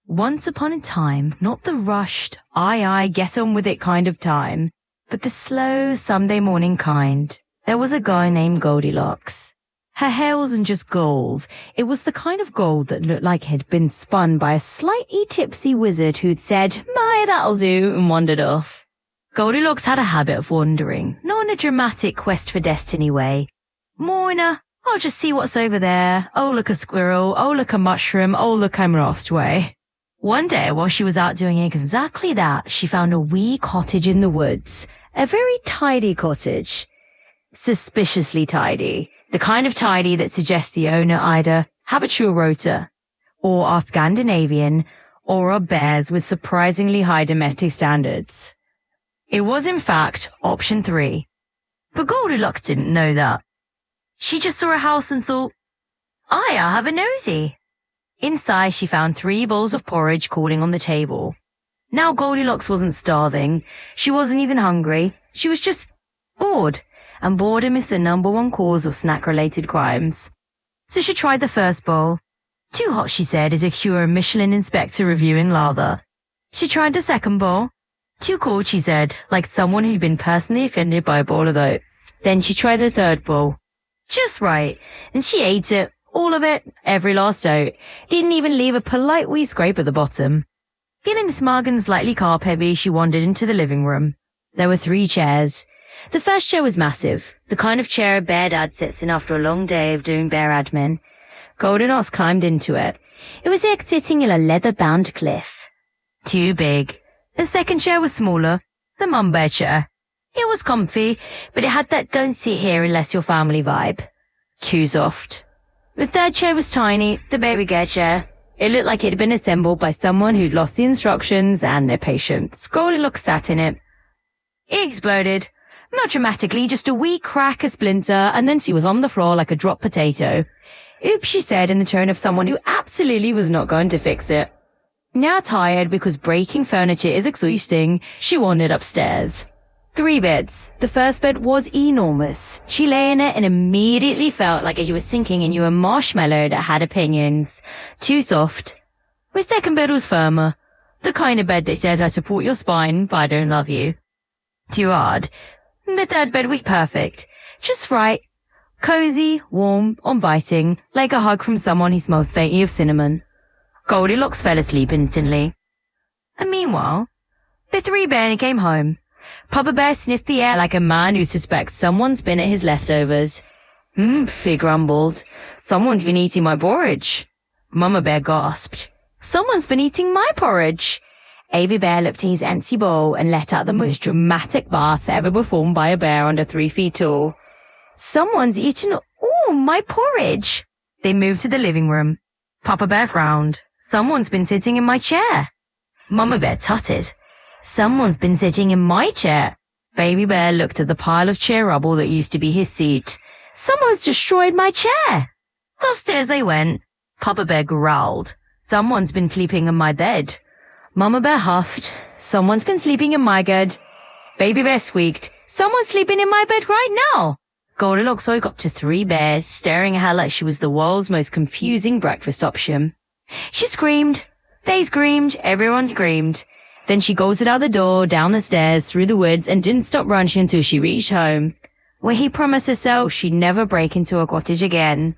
Once upon a time, not the rushed, aye, get on with it kind of time, but the slow Sunday morning kind, there was a guy named GoldyLocks. Her hair wasn't just gold, it was the kind of gold that looked like it had been spun by a slightly tipsy wizard who'd said, "My, that'll do," and wandered off. GoldyLocks had a habit of wandering, not in a dramatic quest for destiny way. More in a, "I'll just see what's over there, oh look a squirrel, oh look a mushroom, oh look I'm lost" way. One day, while she was out doing exactly that, she found a wee cottage in the woods. A very tidy cottage. Suspiciously tidy. The kind of tidy that suggests the owner either habitual rota, or are Scandinavian, or are bears with surprisingly high domestic standards. It was in fact option 3. But GoldyLocks didn't know that. She just saw a house and thought, I'll have a nosy. Inside, she found 3 bowls of porridge cooling on the table. Now GoldyLocks wasn't starving. She wasn't even hungry. She was just bored. And boredom is the #1 cause of snack-related crimes. So she tried the first bowl. Too hot, she said, is a cure a Michelin inspector reviewing lather. She tried the second bowl. Too cold, she said, like someone who'd been personally offended by a bowl of oats. Then she tried the third bowl. Just right. And she ate it. All of it, every last oat. Didn't even leave a polite wee scrape at the bottom. Feeling smug and slightly carb-heavy, she wandered into the living room. There were 3 chairs. The first chair was massive, the kind of chair a bear dad sits in after a long day of doing bear admin. GoldyLocks climbed into it. It was like sitting in a leather-bound cliff. Too big. The second chair was smaller, the mum bear chair. It was comfy, but it had that don't sit here unless you're family vibe. Too soft. The third chair was tiny, the baby gear chair. It looked like it had been assembled by someone who'd lost the instructions and their patience. GoldyLocks sat in it. It exploded. Not dramatically, just a wee crack, a splinter, and then she was on the floor like a dropped potato. Oops, she said in the tone of someone who absolutely was not going to fix it. Now tired because breaking furniture is exhausting, she wandered upstairs. 3 beds. The first bed was enormous. She lay in it and immediately felt like she was sinking into a marshmallow that had opinions. Too soft. The second bed was firmer. The kind of bed that says I support your spine, but I don't love you. Too hard. The third bed was perfect. Just right. Cozy, warm, inviting, like a hug from someone who smells faintly of cinnamon. GoldyLocks fell asleep instantly. And meanwhile, the 3 bears came home. Papa Bear sniffed the air like a man who suspects someone's been at his leftovers. He grumbled. Someone's been eating my porridge. Mama Bear gasped. Someone's been eating my porridge. Baby Bear looked at his empty bowl and let out the most dramatic bath ever performed by a bear under 3 feet tall. Someone's eaten all my porridge. They moved to the living room. Papa Bear frowned. Someone's been sitting in my chair. Mama Bear tutted. Someone's been sitting in my chair. Baby Bear looked at the pile of chair rubble that used to be his seat. Someone's destroyed my chair. Upstairs they went. Papa Bear growled. Someone's been sleeping in my bed. Mama Bear huffed. Someone's been sleeping in my bed. Baby Bear squeaked. Someone's sleeping in my bed right now. GoldyLocks woke up to 3 bears staring at her like she was the world's most confusing breakfast option. She screamed. They screamed. Everyone screamed. Then she bolted out the door, down the stairs, through the woods, and didn't stop running until she reached home, where he promised herself she'd never break into a cottage again.